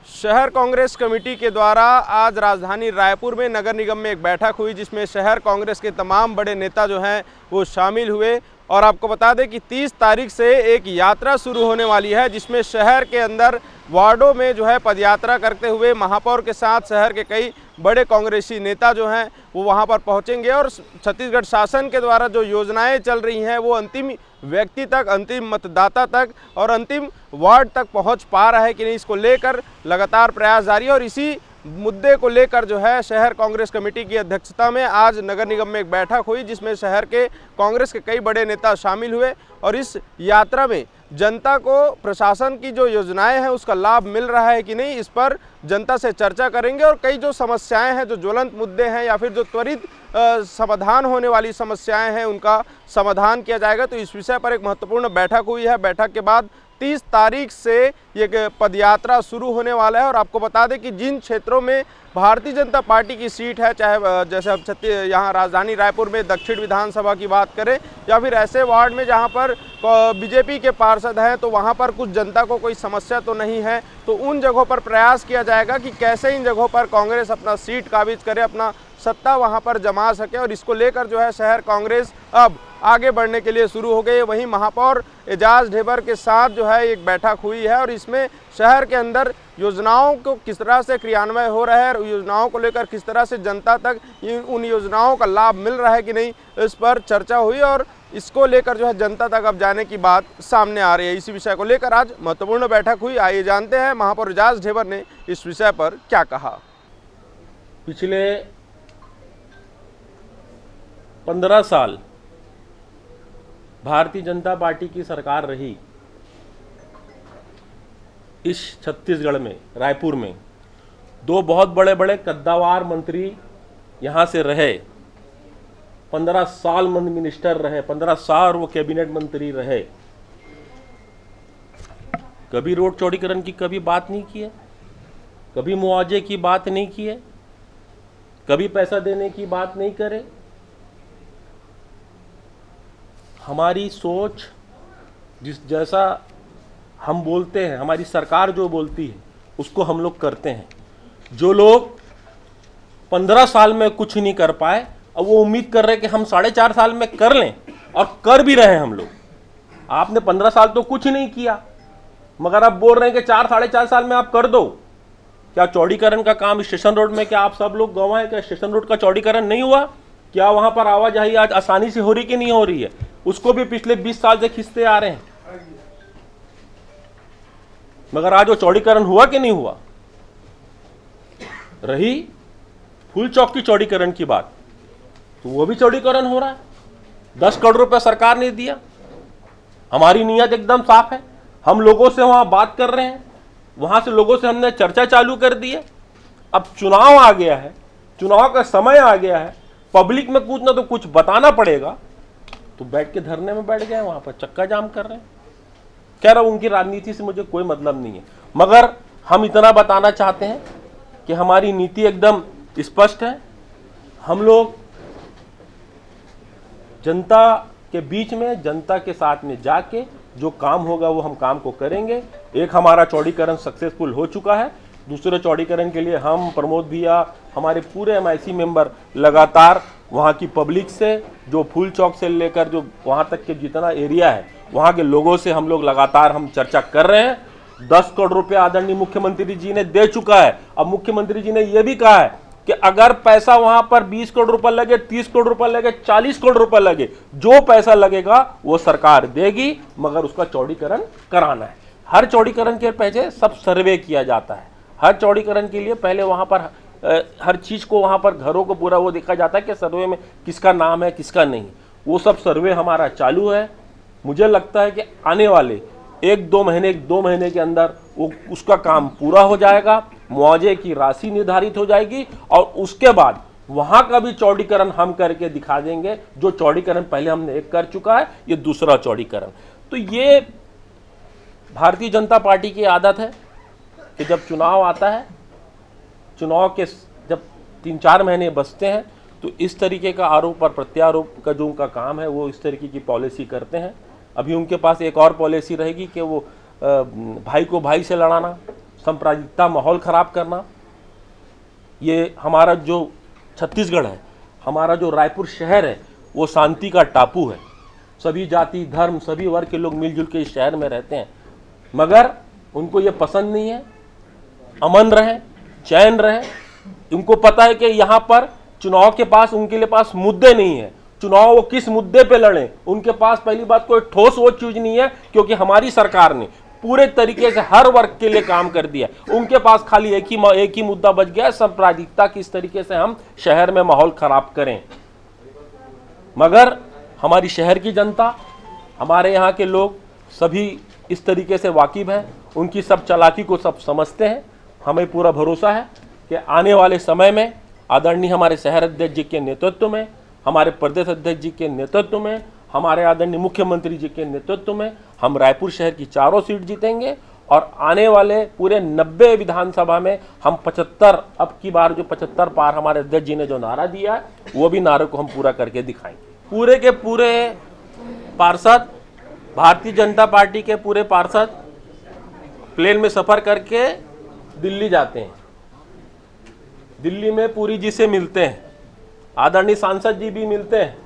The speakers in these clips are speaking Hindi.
शहर कांग्रेस कमेटी के द्वारा आज राजधानी रायपुर में नगर निगम में एक बैठक हुई, जिसमें शहर कांग्रेस के तमाम बड़े नेता जो हैं वो शामिल हुए। और आपको बता दें कि 30 तारीख से एक यात्रा शुरू होने वाली है, जिसमें शहर के अंदर वार्डों में जो है पदयात्रा करते हुए महापौर के साथ शहर के कई बड़े कांग्रेसी नेता जो हैं वो वहां पर पहुंचेंगे और छत्तीसगढ़ शासन के द्वारा जो योजनाएं चल रही हैं वो अंतिम व्यक्ति तक, अंतिम मतदाता तक और अंतिम वार्ड तक पहुंच पा रहा है कि नहीं, इसको लेकर लगातार प्रयास जारी है। और इसी मुद्दे को लेकर जो है शहर कांग्रेस कमेटी की अध्यक्षता में आज नगर निगम में एक बैठक हुई, जिसमें शहर के कांग्रेस के कई बड़े नेता शामिल हुए। और इस यात्रा में जनता को प्रशासन की जो योजनाएं हैं उसका लाभ मिल रहा है कि नहीं, इस पर जनता से चर्चा करेंगे। और कई जो समस्याएं हैं, जो ज्वलंत मुद्दे हैं या फिर जो त्वरित समाधान होने वाली समस्याएं हैं, उनका समाधान किया जाएगा। तो इस विषय पर एक महत्वपूर्ण बैठक हुई है। बैठक के बाद 30 तारीख से ये पदयात्रा शुरू होने वाला है। और आपको बता दें कि जिन क्षेत्रों में भारतीय जनता पार्टी की सीट है, चाहे जैसे हम यहाँ राजधानी रायपुर में दक्षिण विधानसभा की बात करें या फिर ऐसे वार्ड में जहाँ पर बीजेपी के पार्षद हैं, तो वहाँ पर कुछ जनता को कोई समस्या तो नहीं है, तो उन जगहों पर प्रयास किया जाएगा कि कैसे इन जगहों पर कांग्रेस अपना सीट काबिज करे, अपना सत्ता वहाँ पर जमा सके। और इसको लेकर जो है शहर कांग्रेस अब आगे बढ़ने के लिए शुरू हो गई है। वहीं महापौर एजाज ढेबर के साथ जो है एक बैठक हुई है और इसमें शहर के अंदर योजनाओं को किस तरह से क्रियान्वय हो रहा है और योजनाओं को लेकर किस तरह से जनता तक उन योजनाओं का लाभ मिल रहा है कि नहीं, इस पर चर्चा हुई। और इसको लेकर जो है जनता तक अब जाने की बात सामने आ रही है। इसी विषय को लेकर आज महत्वपूर्ण बैठक हुई। आइए जानते हैं महापौर एजाज ढेबर ने इस विषय पर क्या कहा। पिछले 15 साल भारतीय जनता पार्टी की सरकार रही इस छत्तीसगढ़ में, रायपुर में। दो बहुत बड़े बड़े कद्दावर मंत्री यहाँ से रहे, 15 साल मिनिस्टर रहे, 15 साल वो कैबिनेट मंत्री रहे। कभी रोड चौड़ीकरण की कभी बात नहीं की है, कभी मुआवजे की बात नहीं की है, कभी पैसा देने की बात नहीं करे। हमारी सोच जैसा हम बोलते हैं, हमारी सरकार जो बोलती है उसको हम लोग करते हैं। जो लोग 15 साल में कुछ नहीं कर पाए, अब वो उम्मीद कर रहे हैं कि हम 4.5 साल में कर लें, और कर भी रहे हैं हम लोग। आपने 15 साल तो कुछ नहीं किया, मगर आप बोल रहे हैं कि 4-4.5 साल में आप कर दो। क्या चौड़ीकरण का काम स्टेशन रोड में, क्या आप सब लोग गवाह हैं? क्या स्टेशन रोड का चौड़ीकरण नहीं हुआ? क्या वहां पर आवाजाही आज आसानी से हो रही कि नहीं हो रही है? उसको भी पिछले 20 साल से खींचते आ रहे हैं, मगर आज वो चौड़ीकरण हुआ कि नहीं हुआ? रही फूल चौक की चौड़ीकरण की बात, तो वो भी चौड़ीकरण हो रहा है। 10 करोड़ रुपए सरकार ने दिया। हमारी नीयत एकदम साफ है, हम लोगों से वहां बात कर रहे हैं, वहां से लोगों से हमने चर्चा चालू कर दी है। अब चुनाव आ गया है, चुनाव का समय आ गया है, पब्लिक में कुछ ना तो कुछ बताना पड़ेगा, तो बैठ के धरने में बैठ गए, वहां पर चक्का जाम कर रहे हैं। कह रहा हूं उनकी राजनीति से मुझे कोई मतलब नहीं है, मगर हम इतना बताना चाहते हैं कि हमारी नीति एकदम स्पष्ट है। हम लोग जनता के बीच में, जनता के साथ में जाके जो काम होगा वो हम काम को करेंगे। एक हमारा चौड़ीकरण सक्सेसफुल हो चुका है, दूसरे चौड़ीकरण के लिए हम, प्रमोद भैया, हमारे पूरे MIC मेंबर लगातार वहाँ की पब्लिक से, जो फूल चौक से लेकर जो वहाँ तक के जितना एरिया है, वहाँ के लोगों से हम लोग लगातार हम चर्चा कर रहे हैं। 10 करोड़ रुपए आदरणीय मुख्यमंत्री जी ने दे चुका है। अब मुख्यमंत्री जी ने यह भी कहा है कि अगर पैसा वहां पर 20 करोड़ रुपए लगे, 30 करोड़ रुपए लगे, 40 करोड़ रुपए लगे, जो पैसा लगेगा वो सरकार देगी, मगर उसका चौड़ीकरण कराना है। हर चौड़ीकरण के पहले सब सर्वे किया जाता है। हर चौड़ीकरण के लिए पहले वहां पर हर चीज को, वहां पर घरों को पूरा वो देखा जाता है कि सर्वे में किसका नाम है, किसका नहीं। वो सब सर्वे हमारा चालू है। मुझे लगता है कि आने वाले 1-2 महीने के अंदर वो उसका काम पूरा हो जाएगा, मुआवजे की राशि निर्धारित हो जाएगी, और उसके बाद वहां का भी चौड़ीकरण हम करके दिखा देंगे। जो चौड़ीकरण पहले हमने एक कर चुका है, ये दूसरा चौड़ीकरण। तो ये भारतीय जनता पार्टी की आदत है कि जब चुनाव आता है, चुनाव के जब 3-4 महीने बचते हैं, तो इस तरीके का आरोप और प्रत्यारोप का जो उनका काम है वो इस तरीके की पॉलिसी करते हैं। अभी उनके पास एक और पॉलिसी रहेगी कि वो भाई को भाई से लड़ाना, सांप्रदायिकता माहौल खराब करना। ये हमारा जो छत्तीसगढ़ है, हमारा जो रायपुर शहर है, वो शांति का टापू है। सभी जाति धर्म सभी वर्ग के लोग मिलजुल के इस शहर में रहते हैं, मगर उनको ये पसंद नहीं है अमन रहे, चैन रहे। उनको पता है कि यहाँ पर चुनाव के पास उनके लिए पास मुद्दे नहीं है, चुनाव वो किस मुद्दे पे लड़ें, उनके पास पहली बात कोई ठोस वो चीज नहीं है, क्योंकि हमारी सरकार ने पूरे तरीके से हर वर्ग के लिए काम कर दिया। उनके पास खाली एक ही मुद्दा बच गया है, सांप्रदायिकता किस तरीके से हम शहर में माहौल खराब करें। मगर हमारी शहर की जनता, हमारे यहाँ के लोग सभी इस तरीके से वाकिफ हैं, उनकी सब चालाकी को सब समझते हैं। हमें पूरा भरोसा है कि आने वाले समय में आदरणीय हमारे शहर अध्यक्ष जी के नेतृत्व में, हमारे प्रदेश अध्यक्ष जी के नेतृत्व में, हमारे आदरणीय मुख्यमंत्री जी के नेतृत्व में हम रायपुर शहर की चारों सीट जीतेंगे और आने वाले पूरे 90 विधानसभा में हम 75, अब की बार जो 75 पार हमारे अध्यक्ष जी ने जो नारा दिया है, वो भी नारे को हम पूरा करके दिखाएंगे। पूरे के पूरे पार्षद, भारतीय जनता पार्टी के पूरे पार्षद प्लेन में सफर करके दिल्ली जाते हैं। दिल्ली में पुरी जी से मिलते हैं, आदरणीय सांसद जी भी मिलते हैं,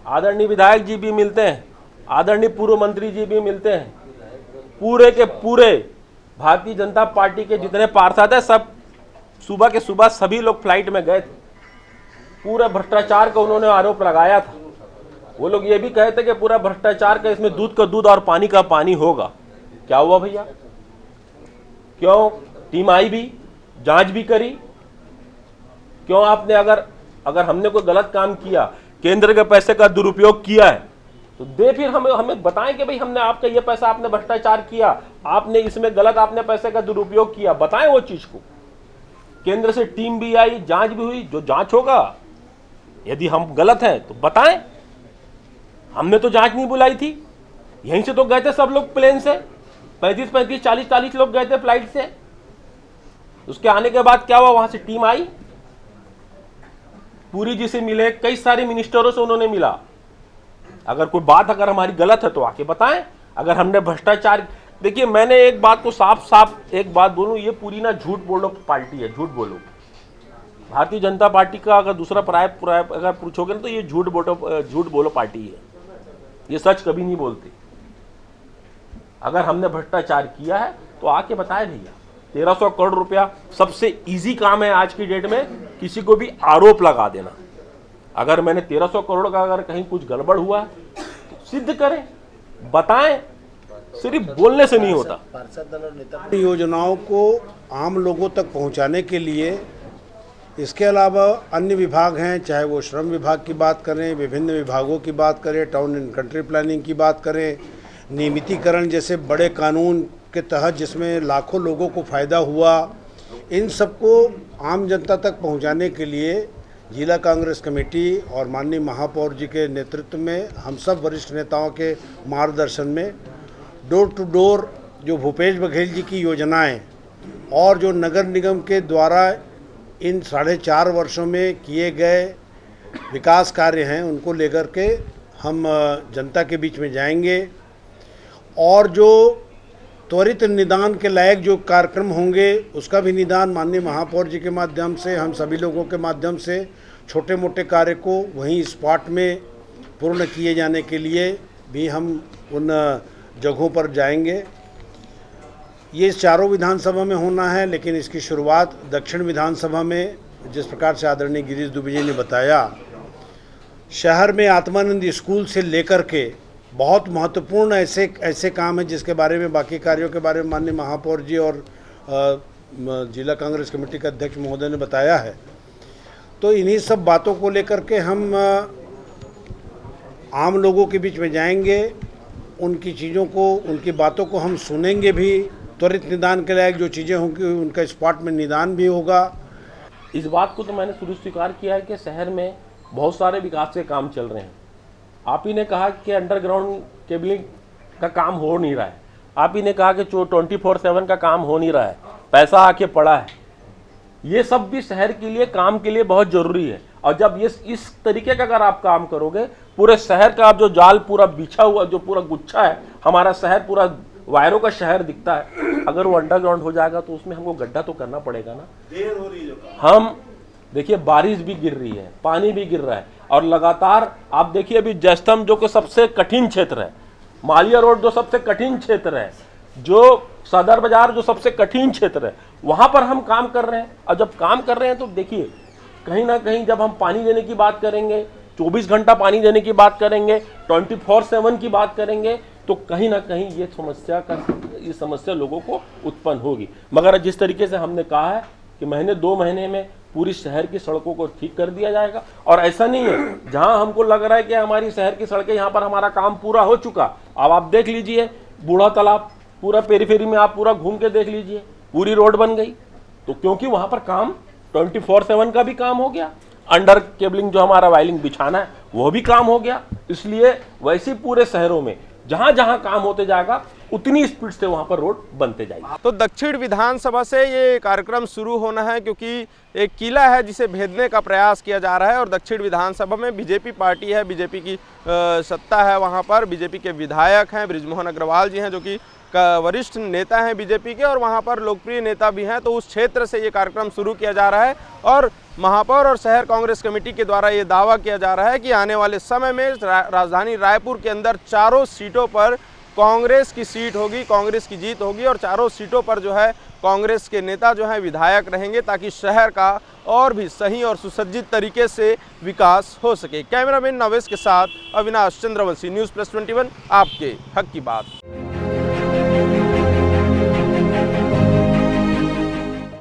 आदरणीय विधायक जी भी मिलते हैं, आदरणीय पूर्व मंत्री जी भी मिलते हैं। पूरे के पूरे भारतीय जनता पार्टी के जितने पार्षद हैं, सब सुबह के सुबह सभी लोग फ्लाइट में गए थे। पूरा भ्रष्टाचार का उन्होंने आरोप लगाया था। वो लोग ये भी कहे थे कि पूरा भ्रष्टाचार का, इसमें दूध का दूध और पानी का पानी होगा। क्या हुआ भैया? क्यों टीम आई भी, जांच भी करी? क्यों आपने अगर हमने कोई गलत काम किया, केंद्र के पैसे का दुरुपयोग किया है, तो दे फिर हमें बताएं कि भाई हमने आपका ये पैसा, आपने भ्रष्टाचार किया, आपने इसमें गलत, आपने पैसे का दुरुपयोग किया, बताएं वो चीज को। केंद्र से टीम भी आई, जांच भी हुई, जो जांच होगा, यदि हम गलत हैं तो बताएं। हमने तो जांच नहीं बुलाई थी, यहीं से तो गए थे सब लोग प्लेन से, 35-35, 40-40 लोग गए थे फ्लाइट से। उसके आने के बाद क्या हुआ, वहां से टीम आई, पुरी जी से मिले, कई सारे मिनिस्टरों से उन्होंने मिला। अगर कोई बात अगर हमारी गलत है तो आके बताएं। अगर हमने भ्रष्टाचार, देखिए मैंने एक बात को साफ एक बात बोलूं, ये पूरी ना झूठ बोलो पार्टी है, झूठ बोलो। भारतीय जनता पार्टी का अगर दूसरा प्राय अगर पूछोगे ना, तो ये झूठ बोलो पार्टी है, ये सच कभी नहीं बोलती। अगर हमने भ्रष्टाचार किया है तो आके बताए भैया। 1300 करोड़ रुपया सबसे इजी काम है आज की डेट में, किसी को भी आरोप लगा देना। अगर मैंने 1300 करोड़ का अगर कहीं कुछ गड़बड़ हुआ तो सिद्ध करें, बताएं, सिर्फ बोलने से नहीं होता। योजनाओं को आम लोगों तक पहुंचाने के लिए इसके अलावा अन्य विभाग हैं, चाहे वो श्रम विभाग की बात करें, विभिन्न विभागों की बात करें, टाउन एंड कंट्री प्लानिंग की बात करें, नियमितीकरण जैसे बड़े कानून के तहत जिसमें लाखों लोगों को फ़ायदा हुआ, इन सबको आम जनता तक पहुंचाने के लिए जिला कांग्रेस कमेटी और माननीय महापौर जी के नेतृत्व में, हम सब वरिष्ठ नेताओं के मार्गदर्शन में डोर टू डोर जो भूपेश बघेल जी की योजनाएं और जो नगर निगम के द्वारा इन 4.5 वर्षों में किए गए विकास कार्य हैं, उनको लेकर के हम जनता के बीच में जाएंगे। और जो त्वरित निदान के लायक जो कार्यक्रम होंगे, उसका भी निदान माननीय महापौर जी के माध्यम से, हम सभी लोगों के माध्यम से छोटे मोटे कार्य को वहीं स्पॉट में पूर्ण किए जाने के लिए भी हम उन जगहों पर जाएंगे। ये चारों विधानसभा में होना है, लेकिन इसकी शुरुआत दक्षिण विधानसभा में, जिस प्रकार से आदरणीय गिरीश दुबे जी ने बताया, शहर में आत्मानंद स्कूल से लेकर के बहुत महत्वपूर्ण ऐसे काम हैं जिसके बारे में, बाकी कार्यों के बारे में माननीय महापौर जी और जिला कांग्रेस कमेटी के अध्यक्ष महोदय ने बताया है। तो इन्हीं सब बातों को लेकर के हम आम लोगों के बीच में जाएंगे, उनकी चीज़ों को, उनकी बातों को हम सुनेंगे भी। त्वरित निदान के लायक जो चीज़ें होंगी उनका स्पॉट में निदान भी होगा। इस बात को तो मैंने शुरू स्वीकार किया है कि शहर में बहुत सारे विकास के काम चल रहे हैं। आप ही ने कहा कि अंडरग्राउंड केबलिंग का काम हो नहीं रहा है, आप ही ने कहा कि 24/7 का काम हो नहीं रहा है, पैसा आके पड़ा है। ये सब भी शहर के लिए, काम के लिए बहुत ज़रूरी है। और जब ये इस तरीके का अगर आप काम करोगे, पूरे शहर का आप जो जाल पूरा बिछा हुआ, जो पूरा गुच्छा है, हमारा शहर पूरा वायरों का शहर दिखता है, अगर वो अंडरग्राउंड हो जाएगा तो उसमें हमको गड्ढा तो करना पड़ेगा ना। देर हो रही है। हम देखिए बारिश भी गिर रही है, पानी भी गिर रहा है, और लगातार आप देखिए अभी जयस्तंभ जो कि सबसे कठिन क्षेत्र है, मालिया रोड जो सबसे कठिन क्षेत्र है, जो सदर बाजार जो सबसे कठिन क्षेत्र है, वहां पर हम काम कर रहे हैं। और जब काम कर रहे हैं तो देखिए कहीं ना कहीं जब हम पानी देने की बात करेंगे, 24 घंटा पानी देने की बात करेंगे, 24/7 की बात करेंगे, तो कहीं ना कहीं ये समस्या लोगों को उत्पन्न होगी। मगर जिस तरीके से हमने कहा है कि महीने 2 महीने में पूरी शहर की सड़कों को ठीक कर दिया जाएगा, और ऐसा नहीं है जहां हमको लग रहा है कि हमारी शहर की सड़कें यहाँ पर हमारा काम पूरा हो चुका, अब आप देख लीजिए बूढ़ा तालाब पूरा पेरीफेरी में आप पूरा घूम के देख लीजिए, पूरी रोड बन गई। तो क्योंकि वहां पर काम 24/7 का भी काम हो गया, अंडर केबलिंग जो हमारा वायरिंग बिछाना है वो भी काम हो गया। इसलिए वैसे पूरे शहरों में जहां जहां काम होते जाएगा उतनी स्पीड से वहां पर रोड बनते जाएगी। तो दक्षिण विधानसभा से ये कार्यक्रम शुरू होना है, क्योंकि एक किला है जिसे भेदने का प्रयास किया जा रहा है, और दक्षिण विधानसभा में बीजेपी पार्टी है, बीजेपी की सत्ता है, वहां पर बीजेपी के विधायक हैं, बृजमोहन अग्रवाल जी हैं जो कि वरिष्ठ नेता हैं बीजेपी के, और वहां पर लोकप्रिय नेता भी हैं। तो उस क्षेत्र से ये कार्यक्रम शुरू किया जा रहा है, और महापौर और शहर कांग्रेस कमेटी के द्वारा ये दावा किया जा रहा है कि आने वाले समय में राजधानी रायपुर के अंदर चारों सीटों पर कांग्रेस की सीट होगी, कांग्रेस की जीत होगी, और चारों सीटों पर जो है कांग्रेस के नेता जो है विधायक रहेंगे, ताकि शहर का और भी सही और सुसज्जित तरीके से विकास हो सके। कैमरामैन नवेश के साथ अविनाश चंद्रवंशी, न्यूज़ प्लस 21, आपके हक की बात।